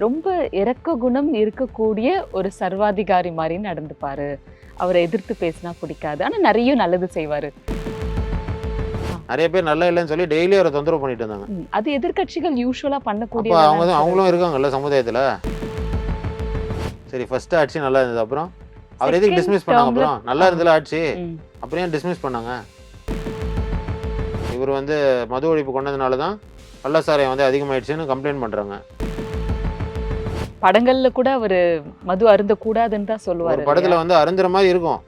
ரொம்ப இரக்க குணம் இருக்கக்கூடிய ஒரு சர்வாதிகாரி மாரி நடந்துப்பாரு. அவரை எதிர்த்து பேசினா பிடிக்காது. ஆனா நெறைய நல்லது செய்வாரு. நெறைய பேர் நல்லா இல்லன்னு சொல்லி டெய்லி அவர தொந்தரவு பண்ணிட்டு இருந்தாங்க. அது எதிர்க்கட்சிகள் யூசுவலா அப்ப பண்ணக்கூடியதா தான் சார் அவங்களும் இருக்கு. இருக்காங்கல்ல சமுதாயத்துல. சரி ஃபர்ஸ்ட் ஆட்சி நல்லா இருந்தது. அப்புறம் அவர எதுக்கு செகண்ட் டிஸ்மிஸ் பண்ணாங்க டெர்ம்ல அப்புறம்? நல்லா ஆ. இருந்ததுல ஆட்சி. ம். அப்புறம் ஏன் டிஸ்மிஸ் பண்ணாங்க? இவரு மது ஒழிப்பு கொண்டதுனால தான் கள்ளச்சாராயம் அதிகமாயிடுச்சுன்னு கம்ப்ளைண்ட் பண்றாங்க. படங்கள்ல கூட அவரு மது அருந்தக்கூடாதுன்னு தான் ஒரு சொல்லுவாரு இல்லையா? படத்துல அருந்துற மாரி இருக்கும்.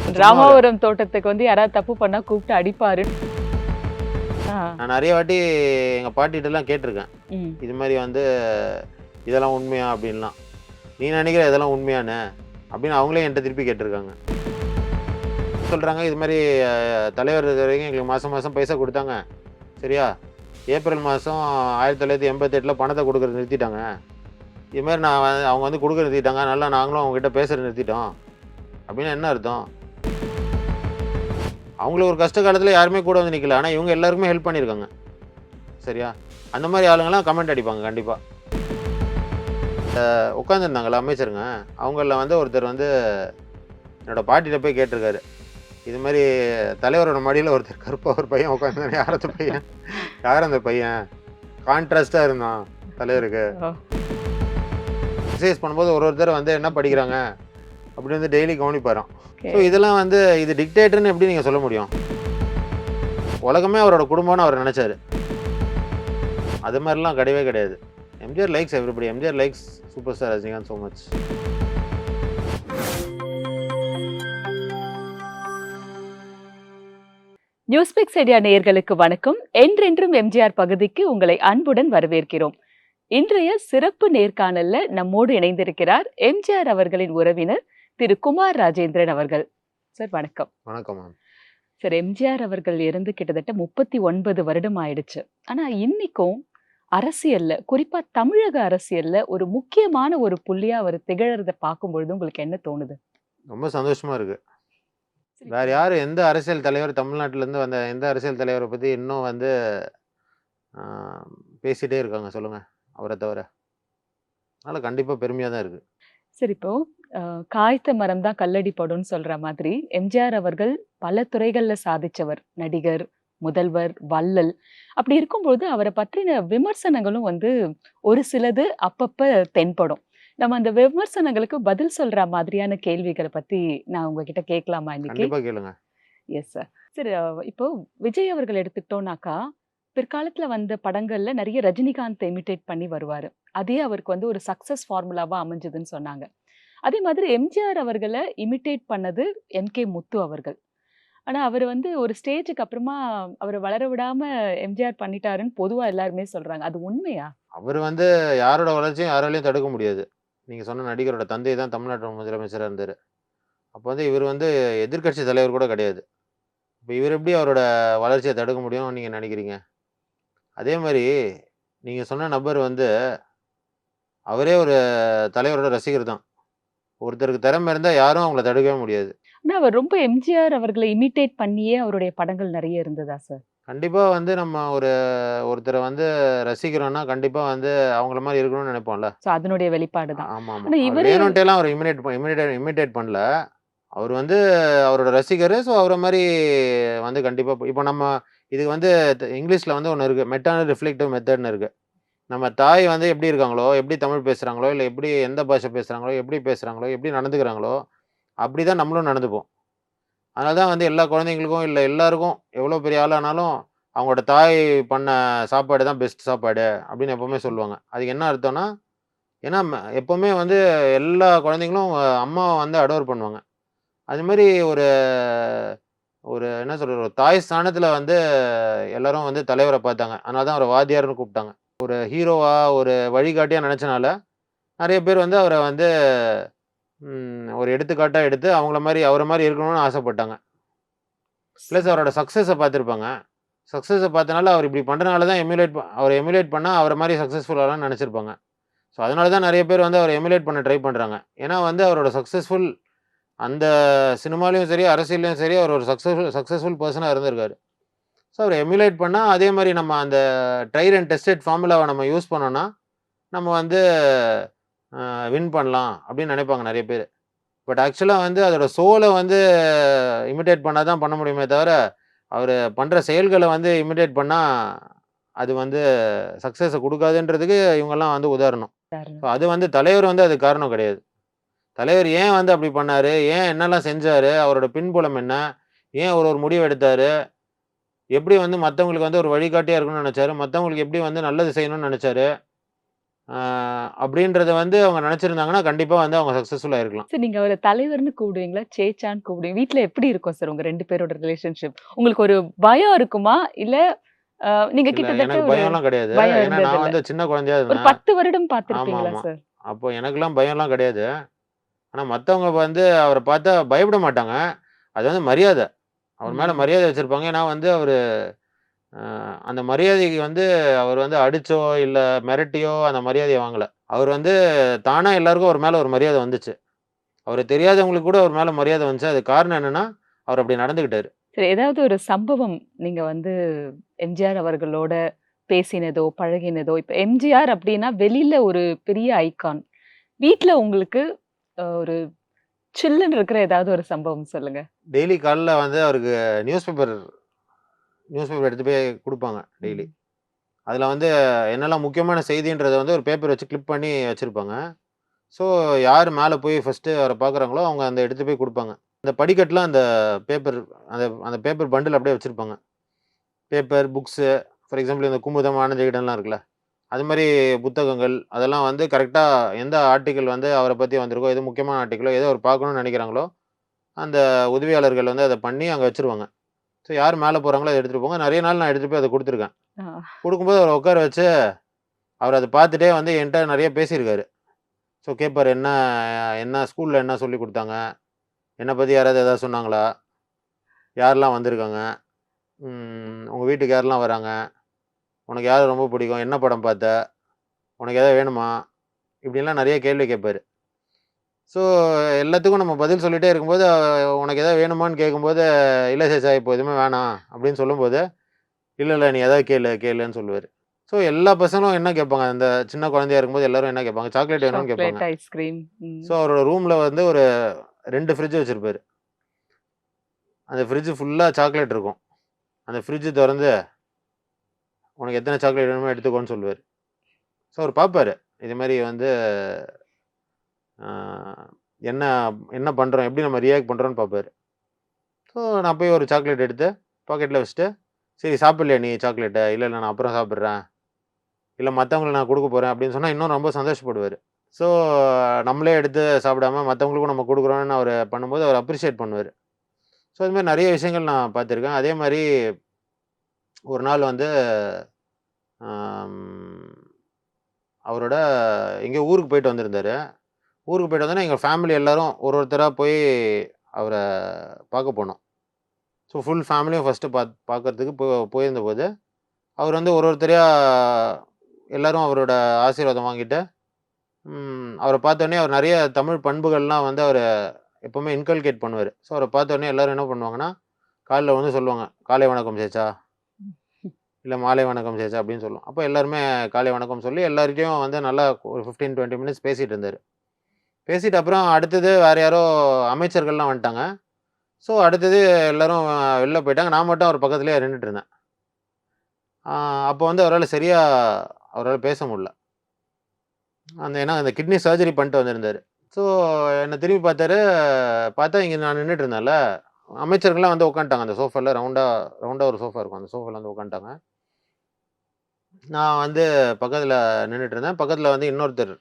சும்மா ஒரு ராமாவரம் தோட்டத்துக்கு யாராவது தப்பு பண்ணா கூப்பிட்டு அடிப்பாரு. ஆ. நான் நெறைய வாட்டி எங்க பாட்டிட்டலாம் கேட்டுருக்கேன். ம். இது மாரி இதெல்லாம் உண்மையா? அப்படின்லாம். நீ நினைக்கிற இதெல்லாம் உண்மையான்னு? அப்படின்னு அவங்களே என்ட்ட திருப்பி கேட்டுருக்காங்க. சொல்றாங்க இது மாரி தலைவர் இருக்கிற வரைக்கும் எங்களுக்கு மாசம் மாசம் பைசா குடுத்தாங்க. சரியா? ஏப்ரல் மாசம் 1988ல பணத்த குடுக்கறத நிறுத்திட்டாங்க. இது மாரி நான் அவங்க குடுக்கறத நிறுத்திட்டாங்க. அதனால நாங்களும் அவங்ககிட்ட பேசுறத நிறுத்திட்டோம். அப்படின்னா என்ன அர்த்தம்? அவங்கள ஒரு கஷ்ட காலத்துல யாருமே கூட நிக்கல. ஆனா இவங்க எல்லாருக்குமே ஹெல்ப் பண்ணியிருக்காங்க. சரியா? அந்த மாரி ஆளுங்கலாம் கமெண்ட் அடிப்பாங்க கண்டிப்பா. உட்கார்ந்திருந்தாங்கல்ல அமைச்சருங்க. அவங்கள்ல ஒருத்தர் என்னோட பாட்டிட்ட போய் கேட்டிருக்காரு. இது மாரி தலைவரோட மடியில ஒருத்தர் கருப்பா ஒரு பையன் உட்கார்ந்தானே, யார் அந்த பையன்? யார் அந்த பையன்? கான்ட்ராஸ்ட்டா இருந்தான் தலைவருக்கு. எக்ஸர்சைஸ் பண்ணும்போது ஒருத்தர் என்ன படிக்கிறாங்க அப்படி டெய்லி கவனிப்பாராம். ஸோ இதெல்லாம் இது டிக்டேட்டர்னு எப்படி நீங்க சொல்ல முடியும்? உலகமே அவரோட குடும்பம்னு அவர் நினைச்சாரு. அது மாதிரிலாம் கிடையவே கிடையாது. MGR likes everybody. MGR likes super star Rajinikanth so much. Newspix ஐடியா நேயர்களுக்கு வணக்கம். என்றென்றும் எம்ஜிஆர் பகுதிக்கு உங்களை அன்புடன் வரவேற்கிறோம். இன்றைய சிறப்பு நேர்காணல்ல நம்மோடு இணைந்திருக்கிறார் எம்ஜிஆர் அவர்களின் உறவினர் திரு குமார் ராஜேந்திரன் அவர்கள். சார் வணக்கம். வணக்கம் மேம். சார், எம்ஜிஆர் அவர்கள் இறந்து கிட்டத்தட்ட 39 வருடம் ஆயிடுச்சு. ஆனா இன்னைக்கும் அரசியல்ல, குறிப்பா தமிழக அரசியல்ல ஒரு முக்கியமான ஒரு புள்ளியா அவர் திகழறத பார்க்கும்பொழுது உங்களுக்கு என்ன தோணுது? ரொம்ப சந்தோஷமா இருக்கு. வேற யாரு எந்த அரசியல் தலைவர் தமிழ்நாட்டுல இருந்து வந்த எந்த அரசியல் தலைவரை பத்தி இன்னும் ஆ, பேசிட்டே இருக்காங்க சொல்லுங்க, அவரை தவிர. அதனால கண்டிப்பா பெருமையா தான் இருக்கு. சரி, இப்போ காய்த்த மரம் தான் கல்லடி படும்னு சொல்ற மாதிரி எம்ஜிஆர் அவர்கள் பல துறைகள்ல சாதிச்சவர். நடிகர், முதல்வர், வள்ளல். அப்படி இருக்கும்போது அவரை பற்றின விமர்சனங்களும் ஒரு சிலது அப்பப்ப தென்படும். நம்ம அந்த விமர்சனங்களுக்கு பதில் சொல்ற மாதிரியான கேள்விகளை பத்தி நான் உங்ககிட்ட கேட்கலாமா இன்னைக்கு? கண்டிப்பா கேளுங்க. Yes sir. சரி, இப்போ விஜய் அவர்கள் எடுத்துக்கிட்டோம்னாக்கா, பிற்காலத்துல வந்த படங்கள்ல நெறைய ரஜினிகாந்த் இமிட்டேட் பண்ணி வருவாரு. அதே அவருக்கு ஒரு சக்சஸ் ஃபார்முலாவா அமைஞ்சதுன்னு சொன்னாங்க. அதே மாதிரி எம்ஜிஆர் அவர்கள இமிட்டேட் பண்ணது எம்.கே. முத்து அவர்கள். ஆனா அவரு ஒரு ஸ்டேஜுக்கு அப்புறமா அவர வளர விடாம எம்ஜிஆர் பண்ணிட்டாருன்னு பொதுவா எல்லாருமே சொல்றாங்க. அது உண்மையா? அவர் யாரோட வளர்ச்சியும் யாராலையும் தடுக்க முடியாது. நீங்க சொன்ன நடிகரோட தந்தை தான் தமிழ்நாட்டோட முதலமைச்சரா இருந்தாரு. அப்போ இவர் எதிர்க்கட்சி தலைவர் கூட கிடையாது. இப்ப இவர் எப்படி அவரோட வளர்ச்சிய தடுக்க முடியும்னு நீங்க நினைக்கிறீங்க? அதே மாரி நீங்க சொன்ன நபர் அவரே ஒரு தலைவரோட ரசிகர் தான். ஒருத்தருக்கு திறமை இருந்தா யாரும் அவங்கள தடுக்கவே முடியாது. ஆனா அவர் ரொம்ப எம்ஜிஆர் அவர்கள இமிட்டேட் பண்ணியே அவருடைய படங்கள் நெறைய இருந்ததா சார்? கண்டிப்பா நம்ம ஒருத்தர ரசிக்கிறோம்னா, கண்டிப்பா அவங்கள மாரி இருக்கணும்னு நெனைப்போம்ல. சோ அதனுடைய வெளிப்பாடு தான். ஆமாமா. ஆனா அவர் இவரு வேணுன்ட்டேலாம் அவர இமிடேட் பண்ணல. அவரு அவரோட ரசிகரு. ஸோ அவர மாரி கண்டிப்பா இப்போ நம்ம இதுக்கு இங்கிலீஷ்ல ஒண்ணு இருக்கு. மெட்டா ரிஃப்ளெக்டிவ் மெத்தட்ன்னு இருக்கு. நம்ம தாய் எப்படி இருக்காங்களோ, எப்படி தமிழ் பேசுறாங்களோ, இல்ல எப்படி எந்த பாஷை பேசுறாங்களோ, எப்படி பேசுறாங்களோ, எப்படி நடந்துக்கிறாங்களோ, அப்படிதான் நம்மளும் நடந்துப்போம். அதனால தான் எல்லா குழந்தைங்களுக்கும், இல்ல எல்லாருக்கும் எவ்வளோ பெரிய ஆளானாலும், அவங்களோட தாய் பண்ண சாப்பாடு தான் பெஸ்ட் சாப்பாடு அப்படின்னு எப்பவுமே சொல்லுவாங்க. அதுக்கு என்ன அர்த்தம்னா, ஏன்னா எப்பவுமே எல்லா குழந்தைங்களும் அம்மாவ அடோர் பண்ணுவாங்க. அது மாரி ஒரு ஒரு என்ன சொல்றது, ஒரு தாய் ஸ்தானத்துல எல்லாரும் தலைவர பார்த்தாங்க. அதனால தான் அவர வாத்தியார்ன்னு கூப்பிட்டாங்க. ஒரு ஹீரோவா, ஒரு வழிகாட்டியா நெனச்சனால, நெறைய பேர் அவர ஒரு எடுத்துக்காட்டா எடுத்து அவங்கள மாரி அவர மாரி இருக்கணும்னு ஆசைப்பட்டாங்க. பிளஸ் அவரோட சக்சஸ பார்த்திருப்பாங்க. சக்சஸ பார்த்தனால அவர் இப்படி பண்றனால தான் அவர எமுலேட் பண்ணா அவர மாரி சக்சஸ்ஃபுல் ஆகலாம்னு நெனச்சிருப்பாங்க. ஸோ அதனால தான் நெறைய பேர் அவர எமுலேட் பண்ண ட்ரை பண்றாங்க. ஏன்னா அவரோட சக்சஸ்ஃபுல் அந்த சினிமாலயும் சரி, அரசியல்லயும் சரி அவர் ஒரு சக்சஸ்ஃபுல் பெர்சனா இருந்திருக்காரு. ஸோ அவர எமுலேட் பண்ணா அதே மாரி நம்ம அந்த ட்ரைட் அண்ட் டெஸ்டட் ஃபார்முலாவ நம்ம யூஸ் பண்ணோம்னா, நம்ம வந்து வின் பண்ணலாம் அப்படின்னு நினைப்பாங்க நிறைய பேர். பட் ஆக்சுவலா வந்து அதோட சோல வந்து இமிட்டேட் பண்ணா தான் பண்ண முடியுமே தவிர, அவரு பண்ற செயல்கள வந்து இமிட்டேட் பண்ணா, அது வந்து சக்சஸ குடுக்காதுன்றதுக்கு இவங்கலாம் வந்து உதாரணம். ஸோ உதாரணம். அது வந்து தலைவர் வந்து அதுக்கு காரணம் கிடையாது. தலைவர் ஏன் வந்து அப்படி பண்ணாரு? ஏன் என்னலாம் செஞ்சாரு? அவரோட பின்புலம் என்ன? ஏன் ஒரு ஒரு முடிவு எடுத்தாரு? எப்படி வந்து மத்தவங்களுக்கு வந்து ஒரு வழிகாட்டியா இருக்கணும்னு நெனச்சாரு? மத்தவங்களுக்கு எப்படி வந்து நல்லது செய்யணும்னு நெனச்சாரு? ஆ அப்படின்றத வந்து அவங்க நெனச்சிருந்தாங்கன்னா, கண்டிப்பா வந்து அவங்க சக்சஸ்ஃபுல் ஆயிருக்கலாம். சரி, நீங்க அவர தலைவர்ன்னு கூப்பிடுவீங்களா? சேச்சான்னு கூப்பிடுவீங்க? வீட்ல எப்படி இருக்கும் சார் உங்க 2 பேரோட ரிலேஷன்ஷிப்? உங்களுக்கு ஒரு பயம் இருக்குமா? இல்ல அ நீங்க இல்ல கிட்டத்தட்ட எனக்கு ஒரு பயம்லாம் கிடையாது. பயம் ஏன்னா நான் இருந்ததில்ல. வந்து சின்ன குழந்தையா ஒரு இருந்தேன். 10 வருடம் பார்த்திருப்பீங்களா ஆமாமா. சார்? அப்போ எனக்கெல்லாம் பயம்லாம் கிடையாது. ஆனா மத்தவங்க வந்து அவர பார்த்தா பயப்பட மாட்டாங்க. அது வந்து மரியாத. அவர் மேல ம். மரியாதை வச்சிருப்பாங்க. ஏன்னா வந்து அவரு அ அந்த மரியாதைக்கு வந்து அவர் வந்து அடிச்சோ, இல்ல மிரட்டியோ அந்த மரியாதைய வாங்கல. அவர் வந்து தானா எல்லாருக்கும் அவர் மேல ஒரு மரியாதை வந்துச்சு. அவர தெரியாதவங்களுக்கு கூட அவர் மேல மரியாதை வந்துச்சு. அதுக்கு காரணம் என்னன்னா, அவர் அப்படி நடந்துக்கிட்டாரு. சரி, ஏதாவது ஒரு சம்பவம் நீங்க வந்து எம்ஜிஆர் அவர்களோட பேசினதோ, பழகினதோ, இப்ப எம்ஜிஆர் அப்டின்னா வெளில ஒரு பெரிய ஐகான். வீட்ல உங்களுக்கு ஒரு சில்லுன்னு இருக்கிற ஏதாவது ஒரு சம்பவம் சொல்லுங்க. டெய்லி காலைல வந்து அவருக்கு நியூஸ் பேப்பர் நியூஸ் பேப்பர் எடுத்து போய் குடுப்பாங்க டெய்லி. ம். அதுல வந்து என்னெல்லாம் முக்கியமான செய்தின்றத வந்து ஒரு பேப்பர் வச்சு கிளிப் பண்ணி வச்சிருப்பாங்க. ஸோ யார் மேல போய் ஃபர்ஸ்ட்டு அவர பார்க்குறாங்களோ, அவங்க அந்த எடுத்து போய் குடுப்பாங்க. அந்த படிக்கட்டுல அந்த பேப்பர் அந்த அந்த பேப்பர் பண்டில் அப்படியே வச்சிருப்பாங்க. பேப்பர், புக்ஸு ஃபார் எக்ஸாம்பிள் இந்த குமுதம், ஆனந்த விகடன்லாம் இருக்குல்ல. அது மாரி புத்தகங்கள், அதெல்லாம் வந்து கரெக்ட்டா எந்த ஆர்டிக்கிள் வந்து அவர பத்தி வந்திருக்கோ, எது முக்கியமான ஆர்டிக்கிளோ, எத அவர் பார்க்கணும்னு நெனைக்கிறாங்களோ, அந்த உதவியாளர்கள் வந்து அத பண்ணி அங்க வச்சுருவாங்க. ஸோ யார் மேல போறாங்களோ அத எடுத்துட்டு போங்க. நெறைய நாள் நான் எடுத்துட்டு போய் அத குடுத்துருக்கேன். ஆ. குடுக்கும்போது அவர உட்கார வச்சு, அவர் அத பார்த்துட்டே வந்து என்ட்ட நெறைய பேசியிருக்காரு. ஸோ கேட்பாரு, "என்ன என்ன ஸ்கூல்ல என்ன சொல்லிக் குடுத்தாங்க? என்ன பத்தி யாராவது ஏதாவது சொன்னாங்களா? யாரெல்லாம் வந்திருக்காங்க? உங்க வீட்டுக்கு யாரெல்லாம் வராங்க? உனக்கு யார ரொம்ப பிடிக்கும்? என்ன படம் பார்த்த? உனக்கு எதாவது வேணுமா?" இப்படின்லாம் நெறைய கேள்வி கேட்பாரு. ஸோ எல்லாத்துக்கும் நம்ம பதில் சொல்லிட்டே இருக்கும்போது, "உனக்கு எதாவது வேணுமான்னு?" கேட்கும்போது, "இல்ல சேச்சா, இப்போ எதுவுமே வேணாம்." அப்படின்னு சொல்லும்போது, "இல்ல, இல்ல. நீ ஏதாவது கேளு, கேளுன்னு" சொல்லுவாரு. ஸோ எல்லா பசங்களும் என்ன கேட்பாங்க, அந்த சின்ன குழந்தையா இருக்கும்போது எல்லாரும் என்ன கேட்பாங்க? சாக்லேட் வேணும்னு கேட்பாங்க. Chocolate, ice cream. ம். ஸோ அவரோட ரூம்ல வந்து ஒரு 2 ஃப்ரிட்ஜ் வச்சிருப்பாரு. அந்த ஃப்ரிட்ஜ் ஃபுல்லா சாக்லேட் இருக்கும். அந்த ஃப்ரிட்ஜ் தொறந்து, "உனக்கு எத்தன சாக்லேட் வேணுமோ எடுத்துக்கோன்னு" சொல்லுவாரு. ஸோ அவரு பார்ப்பாரு. இது மாரி வந்து அ என்ன என்ன பண்றோம்? எப்படி நம்ம ரியாக்ட் பண்றோம்ன்னு பார்ப்பாரு. ஸோ நான் போய் ஒரு சாக்லேட் எடுத்து பாக்கெட்ல வச்சுட்டு, "சரி சாப்பிடலையா நீ சாக்லேட்ட?" "இல்ல, இல்ல. நான் அப்புறம் சாப்பிடுறேன். இல்ல மத்தவங்களுக்கு நான் குடுக்க போறேன்." அப்படின்னு சொன்னா இன்னும் ரொம்ப சந்தோஷப்படுவாரு. ஸோ நம்மளே எடுத்து சாப்பிடாம மத்தவங்களுக்கும் நம்ம குடுக்குறோம்ன்னு அவரு பண்ணும்போது, அவரு அப்ரிஷியேட் பண்ணுவாரு. ஸோ இது மாரி நெறைய விஷயங்கள் நான் பார்த்துருக்கேன். அதே மாரி ஒரு நாள் வந்து அம் அவரோட எங்கேயோ ஊருக்கு போயிட்டு வந்திருந்தாரு. ஊருக்கு போயிட்டு வந்தோனே எங்க ஃபேமிலி எல்லாரும் ஒருத்தரா போய் அவர பார்க்க போனோம். ஸோ ஃபுல் ஃபேமிலியும் ஃபர்ஸ்ட்டு பார்க்கறதுக்கு போயிருந்தபோது, அவர் வந்து ஒருத்தரையா எல்லாரும் அவரோட ஆசீர்வாதம் வாங்கிட்டு, அவர பார்த்தோனே அவர் நெறைய தமிழ் பண்புகள்லாம் வந்து அவரு எப்பவுமே இன்கல்கேட் பண்ணுவாரு. ஸோ அவர பார்த்தோனே எல்லாரும் என்ன பண்ணுவாங்கன்னா, கால்ல வந்து சொல்லுவாங்க. "காலை வணக்கம் சேச்சா" இல்ல "மாலை வணக்கம் சேச்சா" அப்படின்னு சொல்லுவோம். அப்ப எல்லாருமே காலை வணக்கம் சொல்லி எல்லார்கிட்டயும் வந்து நல்லா ஒரு 15, 20 மினிட்ஸ் பேசிட்டு இருந்தாரு. பேசிட்டு அப்புறம் அடுத்தது வேற யாரோ அமைச்சர்கள்லாம் வந்துட்டாங்க. ஸோ அடுத்தது எல்லாரும் வெளில போயிட்டாங்க. நான் மட்டும் அவர் பக்கத்திலேயே நின்னுட்டு இருந்தேன். ஆ அப்போ வந்து அவரால பேச முடியல. ஏன்னா அந்த கிட்னி சர்ஜரி பண்ணிட்டு வந்திருந்தாரு. ஸோ என்ன திரும்பி பார்த்தாரு. பார்த்தா இங்க நான் நின்னுட்டு இருந்தேன்ல, அமைச்சர்கள்லாம் வந்து உட்காந்துட்டாங்க. அந்த சோஃபால ரவுண்டா ரவுண்டா ஒரு சோஃபா இருக்கும். அந்த சோஃபால வந்து உட்காந்துட்டாங்க. நான் வந்து பக்கத்தில நின்னுட்டு இருந்தேன். பக்கத்தில வந்து இன்னொருத்தர்,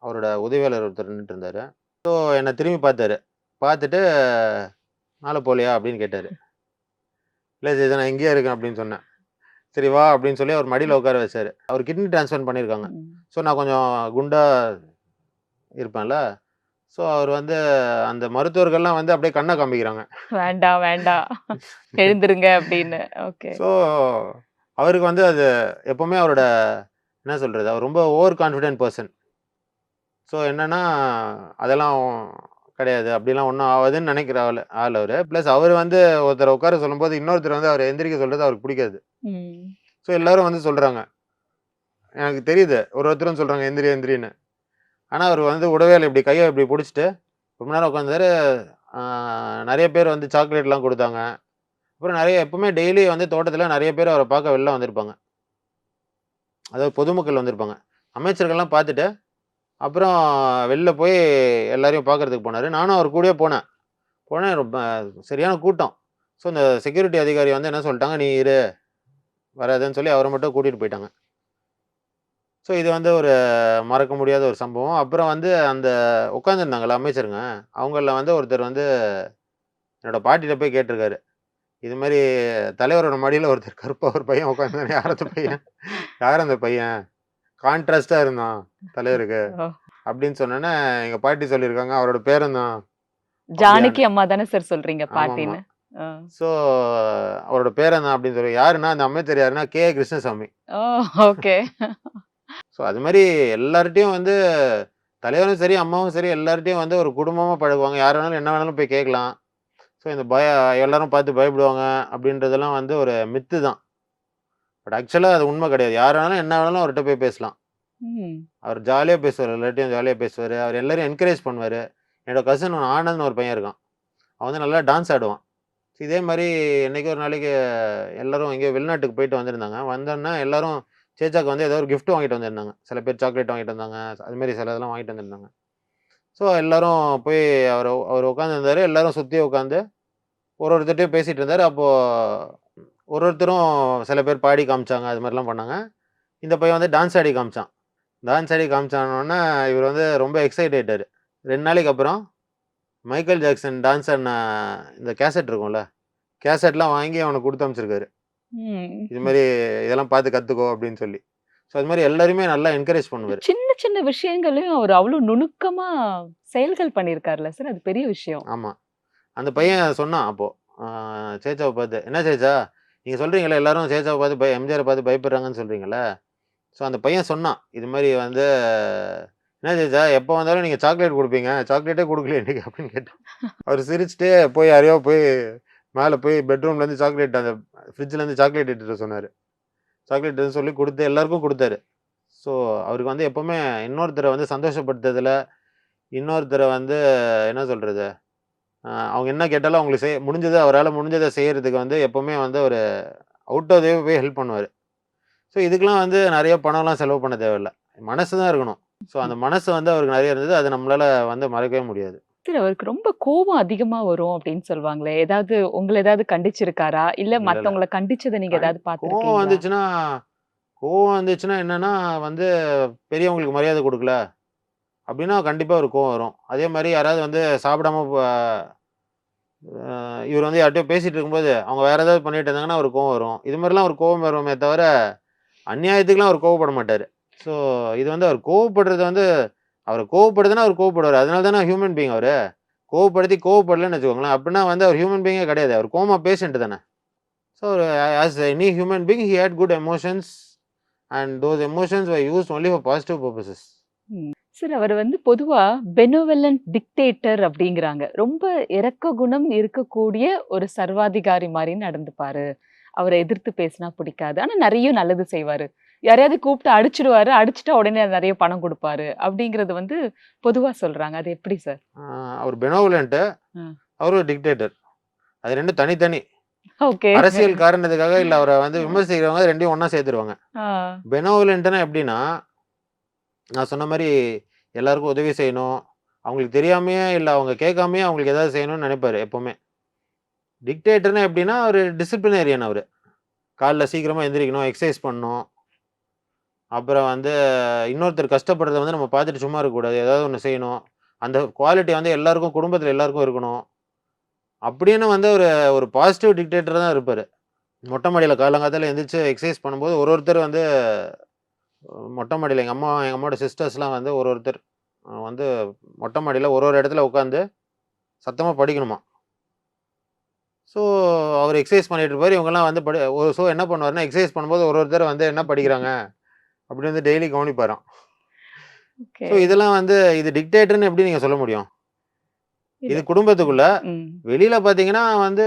அவரோட உதவியாளர் ஒருத்தர் நின்னுட்டு இருந்தாரு. ஸோ என்ன திரும்பி பார்த்தாரு. பார்த்துட்டு, "மேல போலையா?" அப்படின்னு கேட்டாரு. "இல்ல ஜெய்தான் நான் இங்கேயே இருக்கேன்" அப்படின்னு சொன்னேன். "சரி வா" அப்படின்னு சொல்லி அவர் மடியில உட்கார வச்சாரு. அவர் கிட்னி டிரான்ஸ்பிளான்ட் பண்ணியிருக்காங்க. ம். ஸோ நான் கொஞ்சம் குண்டா இருப்பேன்ல. ஸோ அவர் வந்து அந்த மருத்துவர்கள்லாம் வந்து அப்படியே கண்ண காமிக்கிறாங்க. வேண்டாம், வேண்டாம். எழுந்துருங்க அப்படின்னு. ஓகே. ஸோ அவருக்கு வந்து அது எப்பவுமே அவரோட என்ன சொல்றது? அவர் ரொம்ப ஓவர் கான்ஃபிடென்ட் பெர்சன். ஸோ என்னன்னா, அதெல்லாம் கிடையாது. அப்படிலாம் ஒண்ணும் ஆவாதுன்னு நெனைக்கிற ஆள் அவரு. பிளஸ் அவரு வந்து ஒருத்தர உட்கார சொல்லும்போது, இன்னொருத்தர் வந்து அவர எந்திரிக்க சொல்றது அவருக்கு பிடிக்காது. ம். ஸோ எல்லாரும் வந்து சொல்றாங்க. எனக்கு தெரியுது. ஒருத்தரும் சொல்றாங்க எந்திரி எந்திரின்னு. ஆனா அவரு வந்து விடவே இல்ல. இப்படி கைய இப்படி புடிச்சுட்டு ரொம்ப நேரம் உட்கார்ந்தாரு. ஆ நெறைய பேர் வந்து சாக்லேட்லாம் குடுத்தாங்க. அப்புறம் நெறைய எப்பவுமே டெய்லி வந்து தோட்டத்துல நெறைய பேர் அவர பார்க்க வெளில வந்திருப்பாங்க. அதாவது பொதுமக்கள் வந்திருப்பாங்க. அமைச்சர்கள்லாம் பார்த்துட்டு, அப்புறம் வெளில போய் எல்லாரையும் பார்க்கறதுக்கு போனாரு. நானும் அவர் கூடயே போனேன். போனேன் ரொம்ப சரியான கூட்டம். ஸோ இந்த செக்யூரிட்டி அதிகாரி வந்து என்ன சொல்ட்டாங்க, "நீ இரு, வராதன்னு" சொல்லி அவர மட்டும் கூட்டிட்டு போயிட்டாங்க. ஸோ இது வந்து ஒரு மறக்க முடியாத ஒரு சம்பவம். அப்புறம் வந்து அந்த உட்கார்ந்திருந்தாங்கல்ல அமைச்சருங்க, அவங்கள்ல வந்து ஒருத்தர் வந்து என்னோட பாட்டிட்ட போய் கேட்டிருக்காரு. இது மாரி தலைவரோட மடியில ஒருத்தர் கருப்பா ஒரு பையன் உட்கார்ந்தானே, யார் அந்த பையன்? யார் அந்த பையன்? கான்ட்ராஸ்ட்டா இருந்தான் தலைவருக்கு. ஓ! அப்படின்னு சொன்னோனே, எங்க பாட்டி சொல்லியிருக்காங்க, அவரோட பேரன் தான். அப்படியான்னு. ஜானகி அம்மா தானே சார் சொல்றீங்க ஆமாமா. பாட்டின்னு? ஆ. ஸோ அவரோட பேரன் தான் அப்படின்னு சொல்லி யாருன்னா, அந்த அமைச்சர் யாருன்னா, கிருஷ்ணசாமி. ஓ! ஓகே. ஸோ அது மாரி எல்லார்ட்டயும் வந்து தலைவரும் சரி, அம்மாவும் சரி எல்லார்ட்டயும் வந்து ஒரு குடும்பமா பழகுவாங்க. யார் வேணாலும் என்ன வேணாலும் போய் கேட்கலாம். ஸோ இந்த எல்லாரும் பார்த்து பயப்படுவாங்க அப்படின்றதெல்லாம் வந்து ஒரு மித்து தான். பட் ஆக்சுவலா அது உண்மை கிடையாது. யார் வேணாலும் என்ன வேணாலும் அவர்ட்ட போய் பேசலாம். ம். அவர் ஜாலியா பேசுவாரு. எல்லார்ட்டயும் ஜாலியா பேசுவாரு. அவர் எல்லாரையும் என்கரேஜ் பண்ணுவாரு. என்னோட கசின் ஆனந்த்னு ஒரு பையன் இருக்கான். அவன் வந்து நல்லா டான்ஸ் ஆடுவான். இதே மாரி என்னைக்கோ ஒரு நாளைக்கு எல்லாரும் எங்கேயோ வெளிநாட்டுக்கு போயிட்டு வந்திருந்தாங்க. வந்தோன்னே எல்லாரும் சேச்சாக்கு வந்து ஏதோ ஒரு கிஃப்ட் வாங்கிட்டு வந்திருந்தாங்க. சில பேர் சாக்லேட் வாங்கிட்டு வந்தாங்க. அது மாரி சில இதெல்லாம் வாங்கிட்டு வந்திருந்தாங்க. ஸோ எல்லாரும் போய் அவர் உட்காந்துருந்தாரு. எல்லாரும் சுத்தி உட்காந்து ஒருத்தர்ட்டயும் பேசிட்டு இருந்தாரு. அப்போ ஒருத்தரும் சில பேர் பாடி காமிச்சாங்க. அது மாரிலாம் பண்ணாங்க. இந்த பையன் வந்து டான்ஸ் ஆடி காமிச்சான். டான்ஸ் ஆடி காமிச்சானோனே, இவரு வந்து ரொம்ப எக்ஸைட் ஆயிட்டாரு. 2 நாளைக்கு அப்புறம் மைக்கேல் ஜாக்சன் டான்ஸ் ஆடுன இந்த கேசெட் இருக்கும்ல, கேசெட்லாம் வாங்கி அவனுக்கு குடுத்து அனுப்பிச்சிருக்காரு. ம். இது மாரி இதெல்லாம் பார்த்து கத்துக்கோ அப்படின்னு சொல்லி. ஸோ அது மாரி எல்லாரையுமே நல்லா என்கரேஜ் பண்ணுவாரு. சின்ன சின்ன விஷயங்களையும் அவரு அவ்ளோ நுணுக்கமா செயல்கள் பண்ணியிருக்காருல்ல சார். அது பெரிய விஷயம். ஆமா. அந்த பையன் சொன்னான் அப்போ. ஆ சேச்சாவ பார்த்து, "என்ன சேச்சா, நீங்க சொல்றீங்கல்ல எல்லாரும் சேச்சாவ பார்த்து எம்ஜிஆர பார்த்து பயப்படுறாங்கன்னு சொல்றீங்கல்ல." ஸோ அந்த பையன் சொன்னான். இது மாரி வந்து, "என்ன சேச்சா எப்போ வந்தாலும் நீங்க சாக்லேட் குடுப்பீங்க. சாக்லேட்டே குடுக்கலையே இன்னைக்கு" அப்படின்னு கேட்டான். அவரு சிரிச்சுட்டே போய் யாரையோ போய் மேல போய் பெட்ரூம்லேருந்து சாக்லேட் அந்த ஃப்ரிட்ஜ்லேருந்து சாக்லேட் எடுத்துட்டு வர சொன்னாரு. சாக்லேட்டுன்னு சொல்லி குடுத்து எல்லாருக்கும் குடுத்தாரு. ஸோ அவருக்கு வந்து எப்பவுமே இன்னொருத்தர வந்து சந்தோஷப்படுத்துறதுல, இன்னொருத்தர வந்து என்ன சொல்றது? அவங்க என்ன கேட்டாலும் அவங்களுக்கு முடிஞ்சத அவரால முடிஞ்சத செய்யறதுக்கு வந்து எப்பவுமே வந்து ஒரு அவுட் ஆஃப் த வே போய் ஹெல்ப் பண்ணுவாரு. ஸோ இதுக்கெல்லாம் வந்து நெறைய பணம்லாம் செலவு பண்ண தேவையில்ல. மனசு தான் இருக்கணும். ஸோ அந்த மனசு வந்து அவருக்கு நெறைய இருந்தது. அத நம்மளால வந்து மறக்கவே முடியாது. சார் அவருக்கு ரொம்ப கோவம் அதிகமா வரும் அப்படின்னு சொல்லுவாங்களே! உங்கள ஏதாவது கண்டிச்சிருக்காரா? இல்ல இல்ல, இல்ல. மத்தவங்கள கண்டிச்சத நீங்க ஏதாவது கோவம் பார்த்துருக்கீங்களா? வந்துச்சுன்னா கோவம் வந்துச்சுன்னா என்னன்னா வந்து பெரியவங்களுக்கு மரியாதை குடுக்கல அப்டின்னா கண்டிப்பா ஒரு கோவம் வரும். அதே மாரி யாராவது வந்து சாப்பிடாம இவரு வந்து யார்ட்டயோ பேசிட்டு இருக்கும்போது, அவங்க வேற ஏதாவது பண்ணிட்டு இருந்தாங்கன்னா அவருக்கு கோவம் வரும். இது மாரிலாம் ஒரு கோவம் வருமே தவிர, அநியாயத்துக்குலாம் அவரு கோவப்பட மாட்டாரு. ஸோ இது வந்து அவர் கோவப்படுறது வந்து அவர கோவப்படுதுன்னா அவரு கோவப்படுவாரு. அதனால தானே ஹியூமன் பீயிங் அவரு. கோவப்படுத்தி கோவப்படலன்னு வச்சுக்கோங்களேன், அப்டின்னா வந்து அவர் ஹியூமன் பீயிங்கே கிடையாது. அவர் கோமா பேஷண்ட் தானே. So as any human being he had good emotions and those emotions were used only for positive purposes. Hmm. Sir அவர் பொதுவா பெனோவலன்ட் டிக்டேட்டர் அப்படிங்கிறாங்க. ரொம்ப இரக்க குணம் இருக்கக்கூடிய ஒரு சர்வாதிகாரி மாரி நடந்துப்பாரு. அவர எதிர்த்து பேசினா பிடிக்காது. ஆனா நெறைய நல்லது செய்வாரு. யாரையாவது கூப்பிட்டு அடிச்சுடுவாரு. அடிச்சுட்டா உடனே நெறைய பணம் குடுப்பாரு. அப்படிங்கிறது பொதுவா சொல்றாங்க. அது எப்படி சார்? அவர் பெனோவலன்ட், ம். அவரு ஒரு டிக்டேட்டர். அது 2ம் தனித்தனி. ஓகே. அரசியல் காரணத்துக்காக இல்ல அவர வந்து விமர்சிக்கிறவங்க 2யும் ஒண்ணா சேர்த்துருவாங்க. ஆ. பெனோவலன்ட்னா எப்படின்னா, நான் சொன்ன மாரி எல்லாருக்கும் உதவி செய்யணும். அவங்களுக்கு தெரியாமயே இல்ல அவங்க கேட்காமயே அவங்களுக்கு ஏதாவது செய்யணும்னு நெனைப்பாரு எப்பவுமே. டிக்டேட்டர்னா எப்படின்னா, அவரு டிசிப்ளினேரியன் அவரு. காலைல சீக்கிரமா எந்திரிக்கணும், எக்சர்சைஸ் பண்ணணும். அப்புறம் வந்து இன்னொருத்தர் கஷ்டப்படுறத வந்து நம்ம பார்த்துட்டு சும்மா இருக்கக்கூடாது. ஏதாவது ஒண்ணு செய்யணும். அந்த குவாலிட்டி வந்து எல்லாருக்கும் குடும்பத்தில எல்லாருக்கும் இருக்கணும். அப்படின்னு வந்து ஒரு ஒரு பாசிட்டிவ் டிக்டேட்டரா தான் இருப்பாரு. மொட்டை மாடியில காலங்காத்தால எந்திரிச்சு எக்சர்சைஸ் பண்ணும்போது ஒருத்தர் வந்து மொட்டை மாடியில எங்க அம்மாவோட சிஸ்டர்ஸ்லாம் வந்து ஒருத்தர் வந்து மொட்டை மாடியில ஒரு இடத்துல உட்காந்து சத்தமா படிக்கணுமாம். ஸோ அவர் எக்சர்சைஸ் பண்ணிட்டு இருப்பாரு. இவங்கலாம் வந்து என்ன பண்ணுவாருன்னா, எக்சர்சைஸ் பண்ணும்போது ஒருத்தர் வந்து என்ன படிக்கிறாங்க அப்படின்னு வந்து டெய்லி கவனிப்பாராம். ஓகே. ஸோ இதெல்லாம் வந்து இது டிக்டேட்டர்ன்னு எப்படி நீங்க சொல்ல முடியும்? இல்ல. இது குடும்பத்துக்குள்ள. ம். வெளியில பார்த்தீங்கன்னா வந்து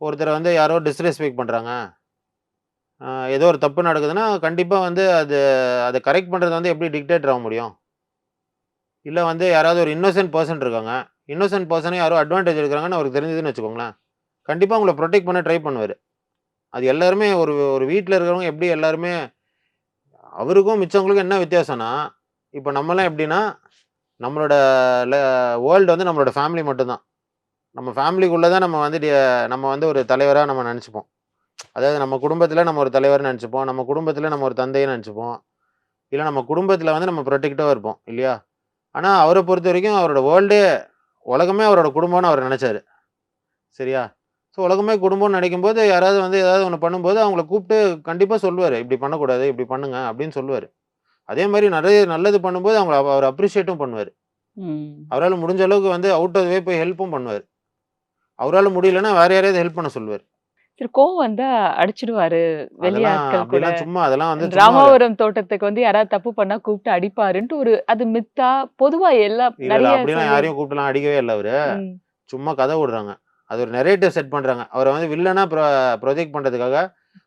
ஒருத்தர வந்து யாரோ டிஸ்ரெஸ்பெக்ட் பண்றாங்க. ஏதோ ஒரு தப்பு நடக்குதுன்னா, கண்டிப்பா வந்து அத கரெக்ட் பண்றது வந்து எப்படி டிக்டேட்டர் ஆக முடியும்? இல்ல வந்து யாராவது ஒரு இன்னோசென்ட் பெர்சன் இருக்காங்க. இன்னோசென்ட் பெர்சன யாரோ அட்வான்டேஜ் எடுக்குறாங்கன்னு அவருக்கு தெரிஞ்சதுன்னு வச்சுக்கோங்களேன். கண்டிப்பா உங்கள புரொடெக்ட் பண்ண ட்ரை பண்ணுவாரு. அது எல்லாருமே ஒரு ஒரு வீட்ல இருக்கிறவங்க எப்படி எல்லாருமே அவருக்கும் மிச்சவங்களுக்கும் என்ன வித்தியாசம்னா, இப்ப நம்மலாம் எப்படின்னா, நம்மளோட ல வேர்ல்டு வந்து நம்மளோட ஃபேமிலி மட்டும் தான். நம்ம ஃபேமிலிக்குள்ள தான் நம்ம வந்து ஒரு தலைவரா நம்ம நெனச்சுப்போம். அதாவது நம்ம குடும்பத்தில நம்ம ஒரு தலைவர்ன்னு நெனச்சுப்போம். நம்ம குடும்பத்தில நம்ம ஒரு தந்தைன்னு நெனச்சுப்போம். இல்ல நம்ம குடும்பத்தில வந்து நம்ம புரொடெக்டிவா இருப்போம். இல்லையா? ஆனா அவர பொறுத்தவரைக்கும் அவரோட வேர்ல்டே உலகமே அவரோட குடும்பம்னு அவர் நெனச்சாரு. சரியா? ஸோ உலகமே குடும்பம்னு நெனைக்கும்போது, யாராவது வந்து ஏதாவது ஒண்ணு பண்ணும்போது, அவங்கள கூப்ட்டு கண்டிப்பா சொல்லுவாரு. "இப்படி பண்ணக்கூடாது. இப்படி பண்ணுங்க." அப்படின்னு சொல்லுவாரு. அதே மாரி நெறைய நல்லது பண்ணும்போது அவர் அப்ரிஷியேட்டும் பண்ணுவாரு. ம். அவரால முடிஞ்ச அளவுக்கு வந்து அவுட் ஆஃப் த வே போய் ஹெல்ப்பும் பண்ணுவாரு. அவரால முடியலன்னா வேற யாரையாவது ஹெல்ப் பண்ண சொல்லுவாரு. சரி, கோவம் வந்தா அடிச்சுடுவாரு. வெளி அதெல்லாம் ஆட்கள் கூட. அப்படிலாம் சும்மா அதெல்லாம் வந்து சும்மா ராமாவரம் தோட்டத்துக்கு வந்து யாராவது தப்பு பண்ணா கூப்பிட்டு அடிப்பாருன்ட்டு ஒரு அது மித்தா பொதுவா எல்லா இல்ல, இல்ல. நெறைய அப்படிலாம் சொல்லி. யாரையும் கூப்ட்டுலாம் அடிக்கவே இல்ல அவரு. ம். சும்மா கத விடுறாங்க. அது ஒரு நரேட்டிவ் செட் பண்றாங்க. அவர வந்து வில்லனா ப்ரொஜெக்ட் பண்றதுக்காக,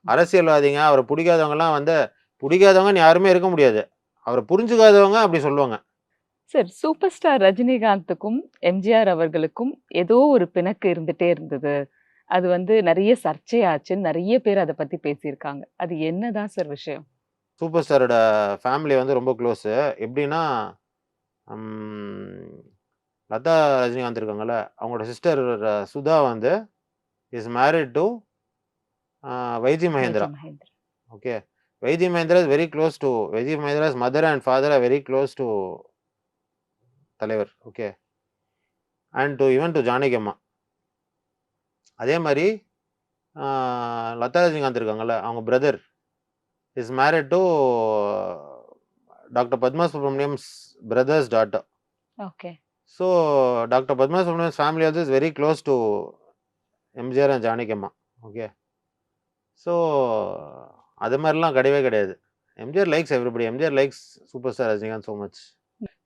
அரசியல்வாதிங்க, அவர புடிக்காதவங்கலாம் வந்து புடிக்காதவங்கன்னு யாருமே இருக்க முடியாது. அவர புரிஞ்சுக்காதவங்க அப்படி சொல்லுவாங்க. சரி, சூப்பர் ஸ்டார் ரஜினிகாந்துக்கும், எம்ஜிஆர் அவர்களுக்கும் ஏதோ ஒரு பிணக்கு இருந்துட்டே இருந்தது. அது வந்து நெறைய சர்ச்சையாச்சுன்னு நெறைய பேர் அத பத்தி பேசியிருக்காங்க. அது என்னதான் சார் விஷயம்? சூப்பர் ஸ்டாரோட ஃபேமிலி வந்து ரொம்ப க்ளோஸு. எப்படின்னா, ம் லதா ரஜினிகாந்த் இருக்காங்கல்ல, அவங்களோட சிஸ்டர் சுதா வந்து is married to YG YG Mahendra. Mahendran. Okay. YG Mahendra is very close to YG Mahendra's mother and father are very close to தலைவர். Okay. And even to Janaki Amma. அதே மாரி ஆ லதா ரஜினிகாந்த் இருக்காங்கல்ல, அவங்க brother is married to doctor Padma Subramaniam's brother's daughter. Okay. So doctor Padma Subramaniam's family also is very close to MGR and Janaki Amma. Okay. So அது மாரிலாம் கிடையவே கிடையாது. MGR likes everybody. MGR likes super star Rajinikanth so much.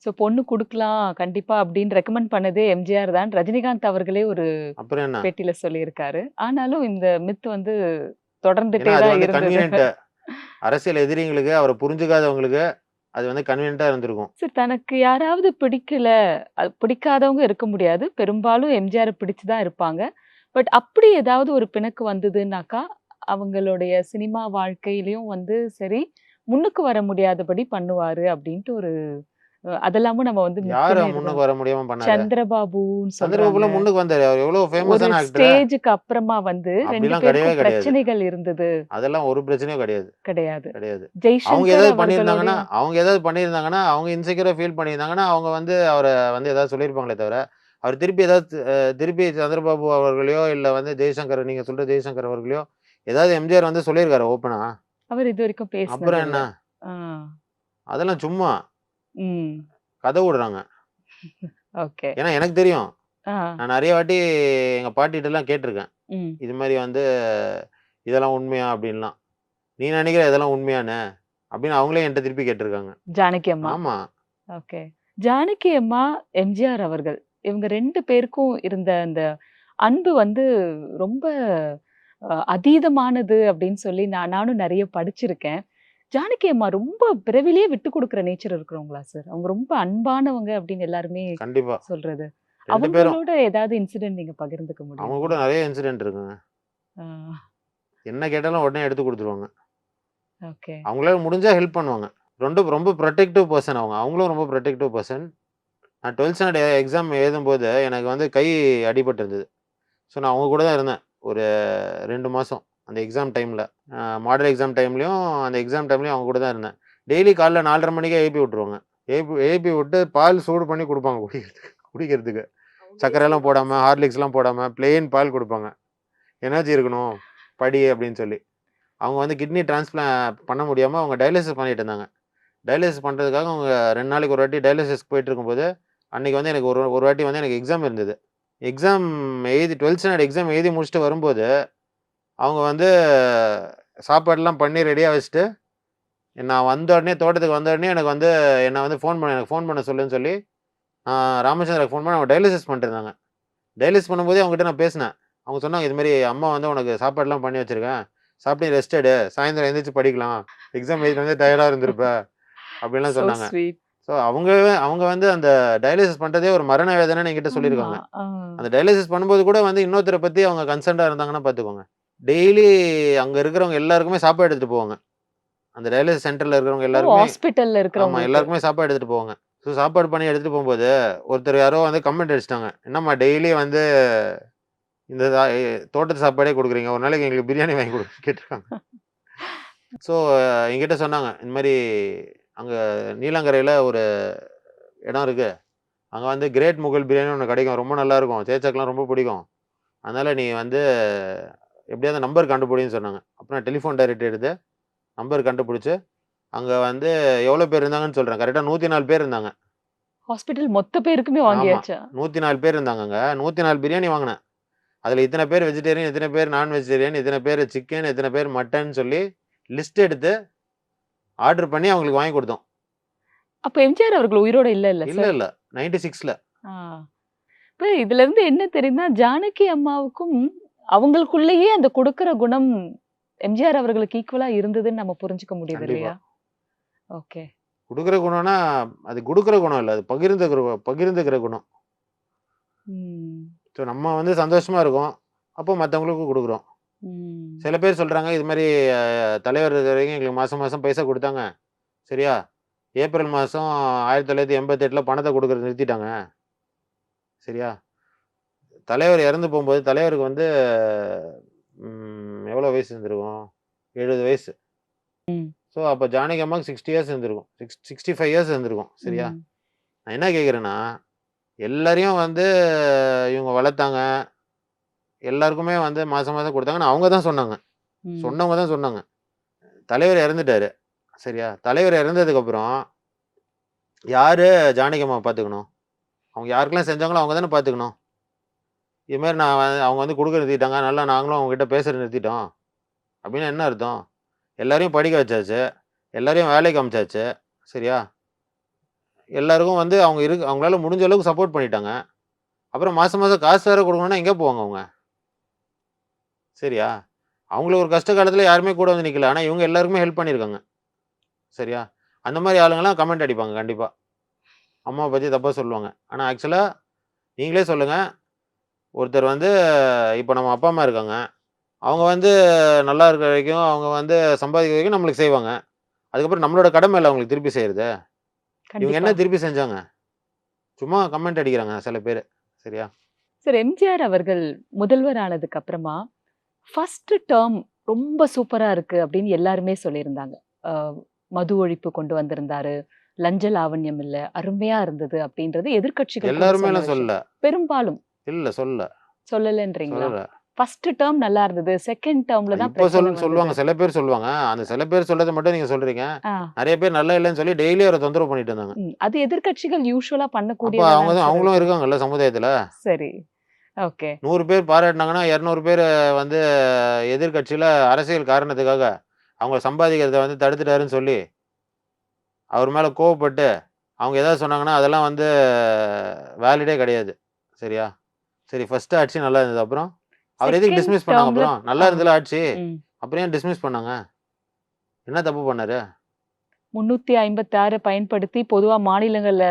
So பொண்ணு குடுக்கலாம் கண்டிப்பா அப்படின்னு ரெக்கமெண்ட் பண்ணதே எம்ஜிஆர் தான். ரஜினிகாந்த் அவர்களே ஒரு அப்புறம் என்ன? பேட்டியில சொல்லியிருக்காரு. ஆனாலும் இந்த மித் வந்து ஏன்னா தொடர்ந்துட்டே அது தான் வந்து இருந்தது. கன்வீனியன்ட் அரசியல் எதிரிங்களுக்கு, அவர புரிஞ்சுக்காதவங்களுக்கு அது வந்து கன்வீனியன்ட்டா இருந்திருக்கும். சரி, தனக்கு யாராவது பிடிக்கல, அது பிடிக்காதவங்க இருக்க முடியாது. பெரும்பாலும் எம்ஜிஆர பிடிச்சு தான் இருப்பாங்க. பட் அப்படி ஏதாவது ஒரு பிணக்கு வந்ததுன்னாக்கா, அவங்களுடைய சினிமா வாழ்க்கையிலயும் வந்து சரி, முன்னுக்கு வர முடியாதபடி பண்ணுவாரு அப்படின்ட்டு ஒரு அதெல்லாமும் நம்ம வந்து யாரு மித்துன்னு முன்னுக்கு எழுதலாம். வர முடியாம பண்ணாரு? சந்திரபாபுன்னு சொல்றாங்க. சந்திரபாபுலாம் முன்னுக்கு வந்தாரு. அவர் எவ்வளோ ஒரு ஃபேமஸான ஆக்டரு. ஸ்டேஜுக்கு அப்புறமா வந்து 2 அப்படிலாம் கிடையவே பேருக்கும் கிடையாது. பிரச்சனைகள் இருந்தது. அதெல்லாம் ஒரு பிரச்சனையும் கிடையாது. கிடையாது. கிடையாது. ஜெய்சங்கர் அவர்களுடைய அவங்க ஏதாவது பண்ணியிருந்தாங்கன்னா, அவங்க இன்செக்யூரா ஃபீல் பண்ணியிருந்தாங்கன்னா, அவங்க வந்து அவர வந்து ஏதாவது சொல்லியிருப்பாங்களே தவிர, அவர் திருப்பி ஏதாவது திருப்பி சந்திரபாபு அவர்களையோ, இல்ல வந்து ஜெய்சங்கர் நீங்க சொல்ற ஜெய்சங்கர் அவர்களையோ, ஏதாவது எம்ஜிஆர் வந்து சொல்லியிருக்காரா ஓப்பனா? அவர் இதுவரைக்கும் அப்புறம் பேசினதில்ல. என்ன? ஆ. அதெல்லாம் சும்மா ம். கத விடுறாங்க. ஓகே. ஏன்னா எனக்கு தெரியும். ஆ. நான் நெறைய வாட்டி எங்க பாட்டிட்டலாம் கேட்டுருக்கேன். ம். இது மாரி வந்து இதெல்லாம் உண்மையா? அப்டின்லாம். "நீ நெனைக்கிற இதெல்லாம் உண்மையான்னு?" அப்படின்னு அவங்களே என்ட்ட திருப்பி கேட்டுருக்காங்க. ஜானகி அம்மா. ஆமா. ஓகே. ஜானகி அம்மா, எம்ஜிஆர் அவர்கள். இவங்க 2 பேருக்கும் இருந்த அந்த அன்பு வந்து ரொம்ப அதீதமானது அப்படின்னு சொல்லி நானும் நெறைய படிச்சிருக்கேன். ஜானகி அம்மா ரொம்ப பிறவிலேயே விட்டு குடுக்குற நேச்சர் இருக்கிறவங்களா சார்? அவங்க ரொம்ப அன்பானவங்க அப்படின்னு எல்லாருமே கண்டிப்பா. சொல்றது. 2 பேரும். அவங்களோட ஏதாவது இன்சிடென்ட் நீங்க பகிர்ந்துக்க அவங்க முடியுமா? கூட நெறைய இன்சிடென்ட் இருக்குங்க. ஆ. என்ன கேட்டாலும் உடனே எடுத்து குடுத்துருவாங்க. ஓகே. அவங்களால முடிஞ்சா ஹெல்ப் பண்ணுவாங்க. ரொம்ப ரொம்ப புரொடெக்டிவ் பெர்சன் அவங்க. அவங்களும் ரொம்ப புரொடெக்டிவ் பெர்சன். நான் 12த் ஸ்டாண்டர்ட் எக்ஸாம் எழுதும்போது எனக்கு வந்து கை அடிபட்டு இருந்தது. ஸோ நான் அவங்க கூட தான் இருந்தேன். ஒரு 2 மாசம். அந்த எக்ஸாம் டைம்ல. மாடல் எக்ஸாம் டைம்லயும், அந்த எக்ஸாம் டைம்லயும் அவங்க கூட தான் இருந்தேன். டெய்லி காலைல 4:30 மணிக்கே எழுப்பி விட்டுருவாங்க. எழுப்பி விட்டு பால் சூடு பண்ணி குடுப்பாங்க குடிக்கிறதுக்கு. சர்க்கரைலாம் போடாம, ஹார்லிக்ஸ்லாம் போடாம, பிளெயின் பால் குடுப்பாங்க. எனர்ஜி இருக்கணும், படி அப்படின்னு சொல்லி. அவங்க வந்து கிட்னி பண்ண முடியாம அவங்க டயாலிசிஸ் பண்ணிட்டு இருந்தாங்க. டயாலிசிஸ் பண்றதுக்காக அவங்க 2 நாளைக்கு ஒரு வாட்டி டயாலிசிஸ்க்கு போயிட்டு இருக்கும்போது, அன்னைக்கு வந்து எனக்கு ஒரு ஒரு வாட்டி வந்து எனக்கு எக்ஸாம் இருந்தது. எக்ஸாம் 12த் ஸ்டாண்டர்ட் எக்ஸாம் எழுதி முடிச்சுட்டு வரும்போது, அவங்க வந்து சாப்பாடுலாம் பண்ணி ரெடியா வச்சுட்டு, நான் வந்த உடனே தோட்டத்துக்கு வந்த உடனே எனக்கு வந்து எனக்கு ஃபோன் பண்ண சொல்லுன்னு சொல்லி, ராமச்சந்திராக்கு ஃபோன் பண்ணி அவங்க டயாலிசிஸ் பண்ணிட்டு இருந்தாங்க. டயாலிசிஸ் பண்ணும்போதே அவங்ககிட்ட நான் பேசினேன். அவங்க சொன்னாங்க, "இது மாரி அம்மா வந்து உனக்கு சாப்பாடுலாம் பண்ணி வச்சிருக்கேன். சாப்பிட்டு ரெஸ்ட் எடு, சாயந்தரம் எந்திரிச்சு படிக்கலாம், எக்ஸாம் எழுதிட்டு வந்து டயர்டா இருந்திருப்ப அப்படிலாம் சோ சொன்னாங்க. ஸ்வீட். ஸோ அவங்க வந்து அந்த டயாலிசிஸ் பண்றதே ஒரு மரண வேதனைன்னு என்கிட்ட ஆமா. சொல்லியிருக்காங்க. ஆ. அந்த டயாலிசிஸ் பண்ணும்போது கூட வந்து இன்னொருத்தர பத்தி அவங்க கன்சர்ன்டா இருந்தாங்கன்னா பார்த்துக்கோங்க. டெய்லி அங்க இருக்கிறவங்க எல்லாருக்குமே சாப்பாடு எடுத்துட்டு போவாங்க. அந்த டயாலிசிஸ் சென்டர்ல இருக்கிறவங்க ஓ! எல்லாருக்குமே ஹாஸ்பிட்டல்ல ஆமா இருக்கிறவங்களுக்கு. எல்லாருக்குமே சாப்பாடு எடுத்துட்டு போவாங்க. ஸோ சாப்பாடு பண்ணி எடுத்துட்டு போம்போது, ஒருத்தர் யாரோ வந்து கமெண்ட் அடிச்சுட்டாங்க. "என்னம்மா டெய்லி வந்து இந்த தோட்டத்து சாப்பாடே குடுக்குறீங்க. ஒரு நாளைக்கு எங்களுக்கு பிரியாணி வாங்கி குடுங்கன்னு" கேட்டுருக்காங்க. ஸோ என்கிட்ட சொன்னாங்க. இந்த மாரி அங்க நீலாங்கரையில ஒரு இடம் இருக்கு. அங்க வந்து கிரேட் முகல் பிரியாணின்னு ஒண்ணு கிடைக்கும். ரொம்ப நல்லாருக்கும். சேச்சாக்குலாம் ரொம்ப பிடிக்கும். அதனால நீ வந்து எப்படியாவது நம்பர் கண்டுபிடின்னு சொன்னாங்க. அப்புறம் டெலிஃபோன் டைரக்டரி எடுத்து நம்பர் கண்டுபிடிச்சு, அங்க வந்து எவ்வளோ பேர் இருந்தாங்கன்னு சொல்றேன். கரெக்ட்டா 104 பேர் இருந்தாங்க. ஹாஸ்பிட்டல் மொத்த பேருக்குமே ஆமா. வாங்கியாச்சா? 104 பேர் இருந்தாங்க அங்க. 104 பிரியாணி வாங்குனேன். அதுல இத்தன பேர் வெஜிடேரியன், இத்தன பேர் நான் வெஜிடேரியன், இத்தன பேர் சிக்கன், இத்தன பேர் மட்டன் சொல்லி லிஸ்ட் எடுத்து ஆர்டர் பண்ணி அவங்களுக்கு வாங்கி குடுத்தோம். அப்ப எம்ஜிஆர் அவர்கள் உயிரோட இல்லல்ல இல்ல, சார்? இல்ல. 96ல. ஆ. இப்ப இதுலருந்து என்ன தெரியுதுன்னா, ஜானகி அம்மாவுக்கும் அவங்களுக்குள்ளேயே அந்த கொடுக்கிற குணம் எம்ஜிஆர் அவர்களுக்கு ஈக்குவலா இருந்ததுன்னு நம்ம புரிஞ்சுக்க முடியுது கண்டிப்பா. இல்லையா? ஓகே. குடுக்குற குணம்னா, அது குடுக்குற குணம் இல்ல. அது பகிர்ந்துக்கிற குணம். ம். ஸோ நம்ம வந்து சந்தோஷமா இருக்கோம். அப்போ மத்தவங்களுக்கும் குடுக்குறோம். ம். சில பேர் சொல்றாங்க, இது மாரி தலைவர் இருக்கிற வரைக்கும் எங்களுக்கு மாசம் மாசம் பைசா குடுத்தாங்க. சரியா? ஏப்ரல் மாசம் 1988ல பணத்த குடுக்குறத நிறுத்திட்டாங்க. சரியா? தலைவர் இறந்து போம்போது தலைவருக்கு வந்து எவ்வளோ வயசு இருந்திருக்கும்? 70 வயசு. ம். ஸோ அப்ப ஜானகி அம்மாவுக்கு 60 இயர்ஸ் இருந்திருக்கும். 65 இயர்ஸ் இருந்திருக்கும். சரியா? ம். நான் என்ன கேட்கிறேன்னா, எல்லாரையும் வந்து இவங்க வளர்த்தாங்க. எல்லாருக்குமே வந்து மாசம் மாசம் குடுத்தாங்கன்னு அவங்க தான் சொன்னாங்க. ம். சொன்னவங்க தான் சொன்னாங்க. தலைவர் இறந்துட்டாரு. சரியா? தலைவர் இறந்ததுக்கப்புறம் யாரு ஜானகி அம்மாவ பார்த்துக்கணும்? அவங்க யாருக்கெல்லாம் செஞ்சாங்களோ அவங்க தானே பார்த்துக்கணும். இது மாரி நான் அவங்க வந்து குடுக்க நிறுத்திட்டாங்க. அதனால நாங்களும் அவங்க கிட்ட பேசுறத நிறுத்திட்டோம். அப்டின்னா என்ன அர்த்தம்? எல்லாரையும் படிக்க வச்சாச்சு. எல்லாரையும் வேலைக்கு அனுப்பிச்சாச்சு. சரியா? எல்லாருக்கும் வந்து அவங்களால முடிஞ்ச அளவுக்கு சப்போர்ட் பண்ணிட்டாங்க. அப்புறம் மாசம் மாசம் காசு வேற குடுக்கணும்னா எங்க போவாங்க அவங்க? சரியா? அவங்களுக்கு ஒரு கஷ்ட காலத்துல யாருமே கூட வந்து நிக்கல. ஆனா இவங்க எல்லாருக்குமே ஹெல்ப் பண்ணியிருக்காங்க. சரியா? அந்த மாரி ஆளுங்கலாம் கமெண்ட் அடிப்பாங்க கண்டிப்பா. அம்மாவ பத்தி தப்பா சொல்லுவாங்க. ஆனா ஆக்சுவலா நீங்களே சொல்லுங்க. ஒருத்தர் வந்து இப்ப நம்ம அப்பா, அம்மா இருக்காங்க. அவங்க வந்து நல்லா இருக்கிற வரைக்கும், அவங்க வந்து சம்பாதிக்கிற வரைக்கும் நம்மளுக்கு செய்வாங்க. அதுக்கப்புறம் நம்மளோட கடமை இல்ல அவங்களுக்கு திருப்பி செய்றது. இவங்க கண்டிப்பா. என்ன திருப்பி செஞ்சாங்க? சும்மா கமெண்ட் அடிக்கிறாங்க சில பேரு. சரியா? சார் எம்ஜிஆர் அவர்கள் முதல்வர் ஆனதுக்கு அப்புறமா, ஃபர்ஸ்ட் டெர்ம் ரொம்ப சூப்பரா இருக்கு அப்படின்னு எல்லாருமே சொல்லியிருந்தாங்க. அ மது ஒழிப்பு கொண்டு வந்திருந்தாரு. லஞ்ச லாவண்யம் இல்ல. அருமையா இருந்தது அப்படின்றது எதிர்க்கட்சிகள் கூட சொன்ன எல்லாருமேலாம் விஷயம். சொல்லல. பெரும்பாலும் இல்ல சொல்லல. சொல்லலன்றீங்களா? சொல்லல. ஃபர்ஸ்ட் டெர்ம் நல்லா இருந்தது. செகண்ட் டெர்ம்ல தான் இப்போ பிரச்சனை வந்தது. சொல்லுவாங்க. சில பேர் சொல்லுவாங்க. அந்த சில பேர் சொல்றத மட்டும் நீங்க சொல்றீங்க. ஆ. நெறைய பேர் நல்லா இல்லன்னு சொல்லி டெய்லி அவர தொந்தரவு பண்ணிட்டு இருந்தாங்க. ம். அது எதிர்க்கட்சிகள் யூசுவலா அப்ப பண்ணக்கூடியதா அவங்க தான தான் சார் அவங்களும் இருக்கு. இருக்காங்கல்ல சமுதாயத்துல. சரி. ஓகே. 100 பேர் பாராட்டுனாங்கன்னா, 200 பேரு வந்து எதிர்க்கட்சியில அரசியல் காரணத்துக்காக, அவங்க சம்பாதிக்கிறத வந்து தடுத்துட்டாருன்னு சொல்லி, அவர் மேல கோவப்பட்டு, அவங்க ஏதாவது சொன்னாங்கன்னா, அதெல்லாம் வந்து வேலிடே கிடையாது. சரியா? சரி ஃபர்ஸ்ட் ஆட்சி நல்லா இருந்தது. அப்புறம்? அவர எதுக்கு செகண்ட் டிஸ்மிஸ் பண்ணாங்க டெர்ம்ல அப்புறம்? நல்லா ஆ. இருந்ததுல ஆட்சி. ம். அப்புறம் ஏன் டிஸ்மிஸ் பண்ணாங்க? என்ன தப்பு பண்ணாரு? 356 பயன்படுத்தி பொதுவா மாநிலங்கள்ல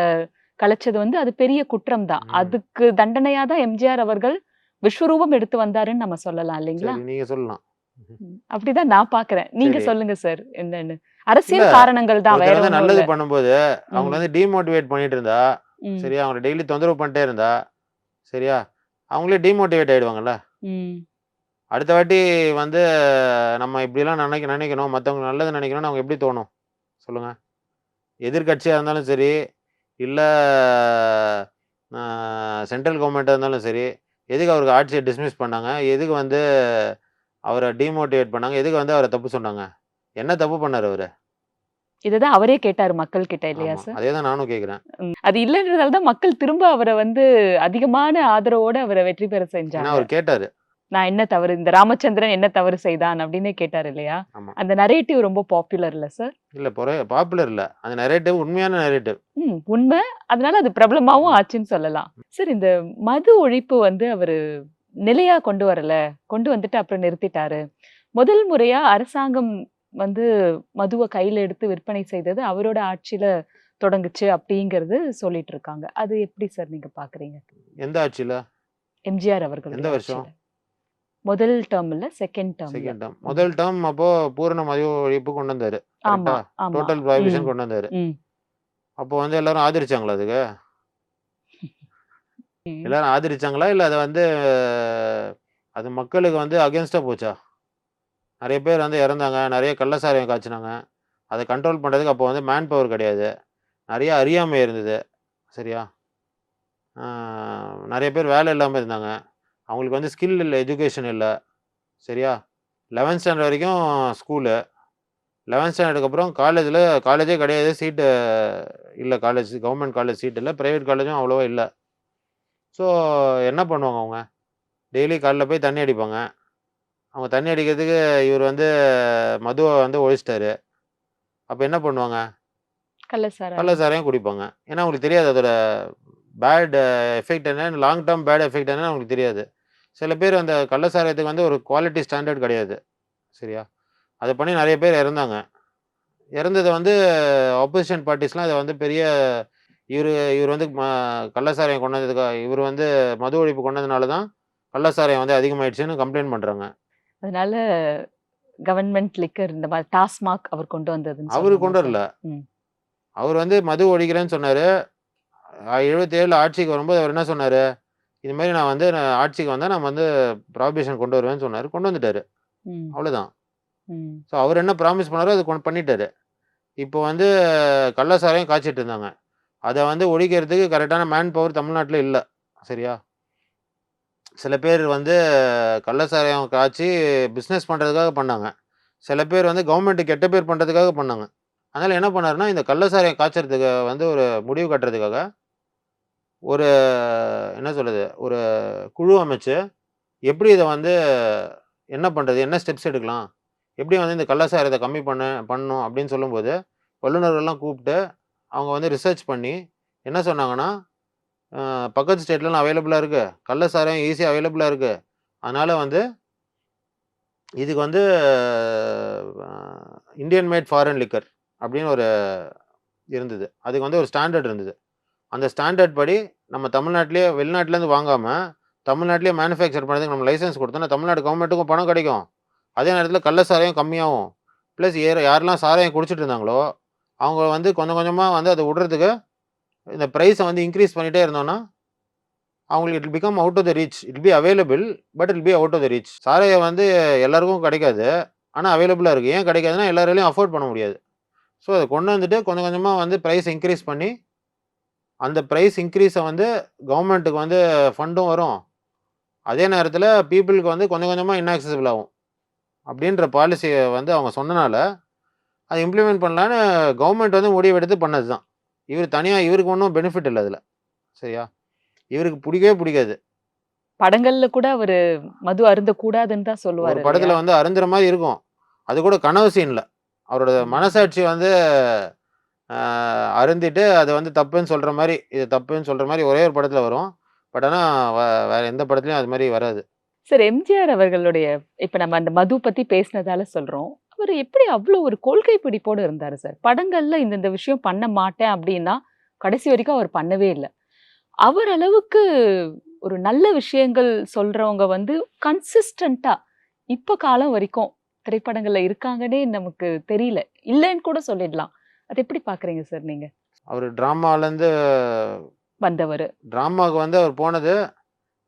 கலைச்சது வந்து அது பெரிய குற்றம் தான். ம். அதுக்கு தண்டனையா தான் எம்ஜிஆர் அவர்கள் விஸ்வரூபம் எடுத்து வந்தாருன்னு நம்ம சொல்லலாம் இல்லைங்களா? சரி நீங்க சொல்லலாம். ம்ஹ்ம். அப்படிதான் நான் பார்க்கிறேன். நீங்க சரி. சொல்லுங்க சார் என்னன்னு. இல்ல அரசியல் காரணங்கள் தான் வேற ஒருத்தர் வந்து ஒண்ணும் நல்லது இல்ல. பண்ணும்போது, அவங்கள ம். வந்து டிமோட்டிவேட் பண்ணிட்டு இருந்தா, ம். சரியா? அவங்கள டெய்லி தொந்தரவு பண்ணிட்டே இருந்தா, சரியா? அவங்களே டிமோட்டிவேட் ஆயிடுவாங்கல்ல. ம். அடுத்த வாட்டி வந்து நம்ம இப்படிலாம் நினைக்கணும், மத்தவங்களுக்கு நல்லது நினைக்கணும்னு அவங்க எப்படி தோணும்? சொல்லுங்க. எதிர்க்கட்சியா இருந்தாலும் சரி, இல்ல அ சென்ட்ரல் கவர்ன்மெண்ட்டா இருந்தாலும் சரி, எதுக்கு அவருக்கு ஆட்சிய டிஸ்மிஸ் பண்ணாங்க? எதுக்கு வந்து அவர டிமோட்டிவேட் பண்ணாங்க? எதுக்கு வந்து அவர தப்பு சொன்னாங்க? என்ன தப்பு பண்ணாரு அவரு? இததான் அவரே கேட்டாரு மக்கள் கிட்ட இல்லையா ஆமா. சார்? அதே தான் நானும் கேட்கிறேன். ம். அது இல்லன்றதால தான் மக்கள் திரும்ப அவர வந்து அதிகமான ஆதரவோட அவர வெற்றி பெற ஏன்னா செஞ்சாங்க. அவரு கேட்டாரு. நான் என்ன தவறு இந்த ராமச்சந்திரன் என்ன தவறு செய்தான் அப்டின்னே கேட்டாரு இல்லையா? ஆமா. அந்த நரேட்டிவ் ரொம்ப பாப்புலர் இல்ல சார்? இல்ல பாப்புலர் இல்ல. அந்த நரேட்டிவ் உண்மையான நரேட்டிவ். ம். உண்ம. அதனால அது பிரபலமாவும் ம். ஆச்சுன்னு சொல்லலாம். சார் இந்த மது ஒழிப்பு வந்து அவரு நிலையா கொண்டு வரல. கொண்டு வந்துட்டு அப்புறம் நிறுத்திட்டாரு. முதல் முறையா அரசாங்கம் வந்து மதுவ கையில எடுத்து விற்பனை செய்தது அவரோட ஆட்சியில தொடங்குச்சு அப்படிங்கிறது சொல்லிட்டு இருக்காங்க. அது எப்படி சார் நீங்க பார்க்குறீங்க? எந்த ஆட்சியில? எம்ஜிஆர் எந்த அவர்களுடைய வருஷம்? ஆட்சியில. முதல் டெர்ம் இல்ல, 2ண்ட் டெர்ம்ல. Second term. ம். முதல் டேர்ம் அப்போ பூரண மது ஒழிப்பு கொண்டு வந்தாரு. ஆமா, கரெக்ட்டா? ஆமா. டோட்டல் ம், ப்ராஹிபிஷன் கொண்டு வந்தாரு. ம், அப்போ வந்து எல்லாரும் ஆதரிச்சாங்களா அதுக்கு? ம். எல்லாரும் ஆதரிச்சாங்களா? இல்ல அத வந்து அது மக்களுக்கு வந்து அகைன்ஸ்ட்டா போச்சா? நெறைய பேர் வந்து இறந்தாங்க. நெறைய கள்ள சாராயம் காய்ச்சுனாங்க. அத கண்ட்ரோல் பண்றதுக்கு அப்போ வந்து மேன் பவர் கிடையாது. நெறைய அறியாமை இருந்தது. சரியா? ஆ நெறைய பேர் வேலை இல்லாம இருந்தாங்க. அவங்களுக்கு வந்து ஸ்கில் இல்ல, எஜுகேஷன் இல்ல. சரியா? 11த் ஸ்டாண்டர்ட் வரைக்கும் ஸ்கூலு. 11த் ஸ்டாண்டர்டுக்கு அப்புறம் காலேஜே கிடையாது. சீட்டு இல்ல காலேஜ். கவர்மெண்ட் காலேஜ் சீட் இல்ல. பிரைவேட் காலேஜும் அவ்வளவா இல்ல. ஸோ என்ன பண்ணுவாங்க அவங்க? டெய்லி காலைல போய் தண்ணி அடிப்பாங்க. அவங்க தண்ணி அடிக்கிறதுக்கு இவரு வந்து மதுவ வந்து ஒழிச்சிட்டாரு. அப்ப என்ன பண்ணுவாங்க? கள்ள கள்ள சாராயம். சாராயம் குடிப்பாங்க. ஏன்னா அவங்களுக்கு தெரியாது அதோட பேட் எஃபெக்ட் என்னன்னு, லாங் டெர்ம் பேட் எஃபெக்ட் என்னன்னு அவங்களுக்கு தெரியாது. சில பேர் அந்த கள்ள சாராயத்துக்கு வந்து ஒரு குவாலிட்டி ஸ்டாண்டர்ட் கிடையாது. சரியா? அத பண்ணி நெறைய பேர் இறந்தாங்க. இறந்தத வந்து ஆப்போசிஷன் பார்ட்டிஸ்லாம் இத வந்து பெரிய இவரு இவரு வந்து கள்ள சாராயம் கொண்டு வந்ததுக்கா இவரு வந்து மது ஒழிப்பு கொண்டு வந்ததுனால தான் கள்ள சாராயம் வந்து அதிகமாயிடுச்சுன்னு கம்ப்ளைண்ட் பண்றாங்க. அதனால கவர்ன்மெண்ட் லிக்கர் இந்த மாரி டாஸ்மாக் அவர் கொண்டு வந்ததுன்னு அவரு சொல்லலாமா கொண்டு சார்? வரல. ம். அவரு வந்து மது ஒழிக்கிறேன்னு சொன்னாரு. 77ல ஆட்சிக்கு வரும்போது அவர் என்ன சொன்னாரு? இது மாரி நான் ஆட்சிக்கு வந்தா நான் வந்து ப்ராஹிபிஷன் கொண்டு வருவேன்னு சொன்னாரு. கொண்டு வந்துட்டாரு. ம். அவ்வளோதான். ம். ஸோ அவரு என்ன ப்ராமிஸ் பண்ணாரோ அத பண்ணிட்டாரு. இப்போ வந்து கள்ள சாராயம் காய்ச்சிட்டு இருந்தாங்க. அத வந்து ஒழிக்கிறதுக்கு கரெக்ட்டான மேன் பவர் தமிழ்நாட்டுல இல்ல. சரியா? சில பேர் வந்து கள்ள சாராயம் காய்ச்சி பிசினஸ் பண்றதுக்காக பண்ணாங்க. சில பேர் வந்து கவர்மெண்ட்டுக்கு கெட்ட பேர் பண்றதுக்காக பண்ணாங்க. அதனால என்ன பண்ணாருன்னா, இந்த கள்ள சாராயம் காய்ச்சறதுக்கு வந்து ஒரு முடிவு கட்டுறதுக்காக, ஒரு என்ன சொல்றது? ஒரு குழு அமைச்சு, எப்படி இத வந்து என்ன பண்றது? என்ன ஸ்டெப்ஸ் எடுக்கலாம்? எப்படி வந்து இந்த கள்ள சாராயத்த கம்மி பண்ணணும் அப்படின்னு சொல்லும்போது, வல்லுநர்கள்லாம் கூப்ட்டு, அவங்க வந்து ரிசர்ச் பண்ணி, என்ன சொன்னாங்கன்னா, அ பக்கத்து ஸ்டேட்லலாம் அவைலபிளா இருக்கு. கள்ள சாராயம் ஈஸியா அவைலபிளா இருக்கு. அதனால வந்து இதுக்கு வந்து அ இந்தியன் மேட் ஃபாரின் லிக்கர் அப்படின்னு ஒரு இருந்தது. அதுக்கு வந்து ஒரு ஸ்டாண்டர்ட் இருந்தது. அந்த ஸ்டாண்டர்ட் படி நம்ம தமிழ்நாட்டிலேயே வெளிநாட்டிலேருந்து வாங்காம, தமிழ்நாட்டிலேயே மேனுஃபேக்சர் பண்ணதுக்கு நம்ம லைசென்ஸ் குடுத்தோம்னா, தமிழ்நாடு கவர்மெண்ட்டுக்கும் பணம் கிடைக்கும். அதே நேரத்தில கள்ள சாராயம் கம்மியாகும். பிளஸ் யாரெல்லாம் சாராயம் குடிச்சிட்டு இருந்தாங்களோ, அவங்க வந்து கொஞ்சம் கொஞ்சமா வந்து அத விடுறதுக்கு இந்த பிரைஸ வந்து இன்கிரீஸ் பண்ணிட்டே இருந்தோம்னா, அவங்களுக்கு it will become out of the reach. It will be available. But it will be out of the reach. சாராயம் வந்து எல்லாருக்கும் கிடைக்காது. ஆனா அவைலபிளா இருக்கு. ஏன் கிடைக்காதுன்னா, எல்லாராலயும் அஃபோர்ட் பண்ண முடியாது. ஸோ அத கொண்டு வந்துட்டு கொஞ்சம் கொஞ்சமா வந்து பிரைஸ் இன்கிரீஸ் பண்ணி, அந்த பிரைஸ் இன்கிரீஸ வந்து கவர்மெண்ட்டுக்கு வந்து ஃபண்டும் வரும். அதே நேரத்தில பீப்பிள்க்கு வந்து கொஞ்சம் கொஞ்சமா இன்னாக்சஸிபிள் ஆகும். அப்படின்ற பாலிசிய வந்து அவங்க சொன்னனால, அத இம்ப்ளிமெண்ட் பண்ணலான்னு கவர்மெண்ட் வந்து முடிவெடுத்து பண்ணது தான். இவருக்கு ஒண்ணும் பெனிஃபிட் இல்ல அதுல. சரியா? இவருக்கு புடிக்கவே புடிக்காது. படங்கள்ல கூட அவரு மது அருந்தக்கூடாதுன்னு தான் ஒரு சொல்லுவாரு இல்லையா? படத்துல வந்து அருந்துற மாரி இருக்கும். அது கூட கனவு சீன்ல. அவரோட ம். மனசாட்சி வந்து அ அருந்திட்டு அத வந்து தப்புன்னு சொல்ற மாரி, இது தப்புன்னு சொல்ற மாரி ஒரே ஒரு படத்துல வரும். பட் ஆனா வ வேற எந்த படத்துலயும் அது மாரி வராது. சார் எம்ஜிஆர் அவர்களுடைய இப்ப நம்ம அந்த மது பத்தி பேசினதால சொல்றோம். அவரு எப்படி அவ்ளோ ஒரு கொள்கை பிடிப்போட இருந்தாரு சார்? படங்கள்ல இந்த விஷயம் பண்ண மாட்டேன் அப்டின்னா, கடைசி வரைக்கும் அவர் பண்ணவே இல்ல. அவர் அளவுக்கு ஒரு நல்ல விஷயங்கள் சொல்றவங்க வந்து கன்சிஸ்டன்ட்டா இப்ப காலம் வரைக்கும் திரைப்படங்கள்ல இருக்காங்கன்னே நமக்கு தெரியல. இல்லன்னு கூட சொல்லிடலாம். அத எப்படி பார்க்குறீங்க சார் நீங்க? அவரு டிராமாலருந்து வந்தவரு. டிராமாக்கு வந்து அவர் போனது,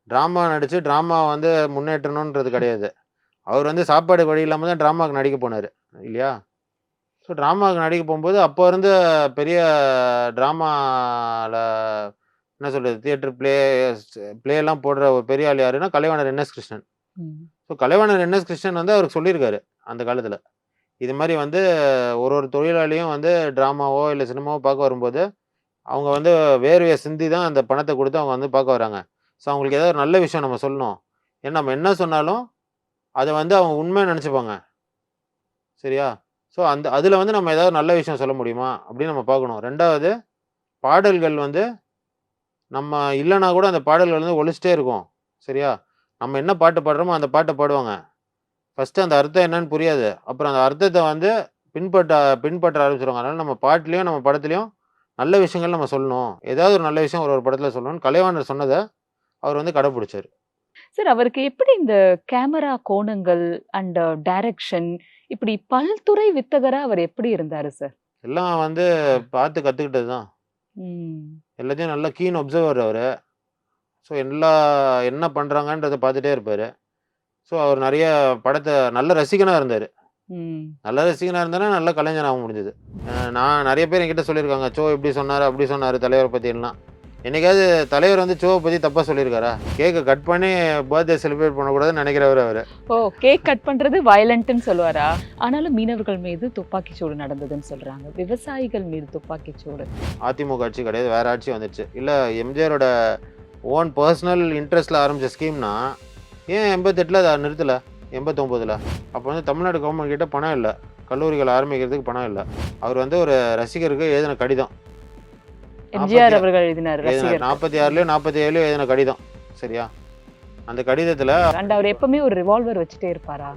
டிராமா நடிச்சு டிராமா வந்து முன்னேற்றணுன்றது கிடையாது. அவர் வந்து சாப்பாடு வழி இல்லாம தான் டிராமாக்கு நடிக்க போனாரு. இல்லையா? ஸோ டிராமாக்கு நடிக்க போம்போது, அப்போ இருந்த பெரிய டிராமால என்ன சொல்றது? தியேட்டர் பிளேலாம் போடுற ஒரு பெரிய ஆள் யாருன்னா, கலைவாணர் என்.எஸ். கிருஷ்ணன். ம். ஸோ கலைவாணர் என்.எஸ். கிருஷ்ணன் வந்து அவருக்கு சொல்லியிருக்காரு, அந்த காலத்துல. இது மாரி வந்து ஒரு ஒரு தொழிலாளியும் வந்து டிராமாவோ, இல்ல சினிமாவோ பார்க்க வரும்போது, அவங்க வந்து வேர்வைய சிந்தி தான் அந்த பணத்த குடுத்து அவங்க வந்து பார்க்க வராங்க. ஸோ அவங்களுக்கு ஏதாவது ஒரு நல்ல விஷயம் நம்ம சொல்லணும். ஏன்னா நம்ம என்ன சொன்னாலும், அத வந்து அவங்க உண்மைன்னு நெனச்சுப்பாங்க. சரியா? ஸோ அதுல வந்து நம்ம ஏதாவது நல்ல விஷயம் சொல்ல முடியுமா? அப்படின்னு நம்ம பார்க்கணும். 2வது பாடல்கள் வந்து நம்ம இல்லன்னா கூட அந்த பாடல்கள் வந்து ஒலிச்சிட்டே இருக்கும். சரியா? நம்ம என்ன பாட்டு பாடுறோமோ அந்த பாட்ட பாடுவாங்க. ஃபர்ஸ்ட்டு அந்த அர்த்தம் என்னன்னு புரியாது. அப்புறம் அந்த அர்த்தத்த வந்து பின்பற்ற ஆரம்பிச்சுருவாங்க. அதனால நம்ம பாட்டுலயும், நம்ம படத்துலயும் நல்ல விஷயங்கள் நம்ம சொல்லணும். ஏதாவது ஒரு நல்ல விஷயம் ஒரு படத்துல சொல்லணும்னு கலைவாணர் சொன்னத அவர் வந்து கடைபிடிச்சாரு. சார் அவருக்கு எப்படி இந்த கேமரா கோணங்கள் அண்ட் டைரக்ஷன் இப்படி பல்துறை வித்தகரா அவர் எப்படி இருந்தாரு சார்? எல்லாம் வந்து பார்த்து கத்துக்கிட்டது தான். ம். எல்லாத்தையும் நல்லா கீன் அப்சர்வர் அவரு. ஸோ என்ன பண்றாங்கன்றத பார்த்துட்டே இருப்பாரு. ஸோ அவர் நெறைய படத்த நல்ல ரசிகனா இருந்தாரு. ம். நல்ல ரசிகனா இருந்தாருன்னா, நல்ல கலைஞனாக முடிஞ்சது. நான் நெறைய பேர் என்கிட்ட சொல்லியிருக்காங்க. சோ இப்படி சொன்னாரு, அப்படி சொன்னாரு தலைவர பத்திலாம். என்னைக்காவது தலைவர் வந்து சோவ பத்தி தப்பா சொல்லியிருக்காரா? கேக்க கட் பண்ணி பர்த்டே செலிப்ரேட் பண்ணக்கூடாதுன்னு நெனைக்கிறவரு அவரு. ஓ! கேக் கட் பண்றது வயலன்ட்ன்னு சொல்லுவாரா? ஆனாலும் மீனவர்கள் மீது துப்பாக்கிச் சூடு நடந்ததுன்னு சொல்றாங்க. விவசாயிகள் மீது துப்பாக்கிச் சூடு. அதிமுக ஆட்சி கிடையாது. வேற ஆட்சி வந்துச்சு. இல்ல எம்ஜிஆரோட ஓன் பெர்சனல் இன்ட்ரெஸ்ட்ல ஆரம்பிச்ச ஸ்கீம்னா, ஏன் 88ல அத நிறுத்தல? 89ல. அப்ப வந்து தமிழ்நாடு கவர்மெண்ட் கிட்ட பணம் இல்ல. கல்லூரிகள் ஆரம்பிக்கிறதுக்கு பணம் இல்ல. அவர் வந்து ஒரு ரசிகருக்கு எழுதின கடிதம். எம்ஜிஆர் அவர்கள் எழுதினார் ரசிகர். 46லயோ 47லயோ எழுதின கடிதம். சரியா? அந்த கடிதத்துல அண்ட் அவர் எப்பவுமே ஒரு ரிவால்வர் வச்சுட்டே இருப்பாரா?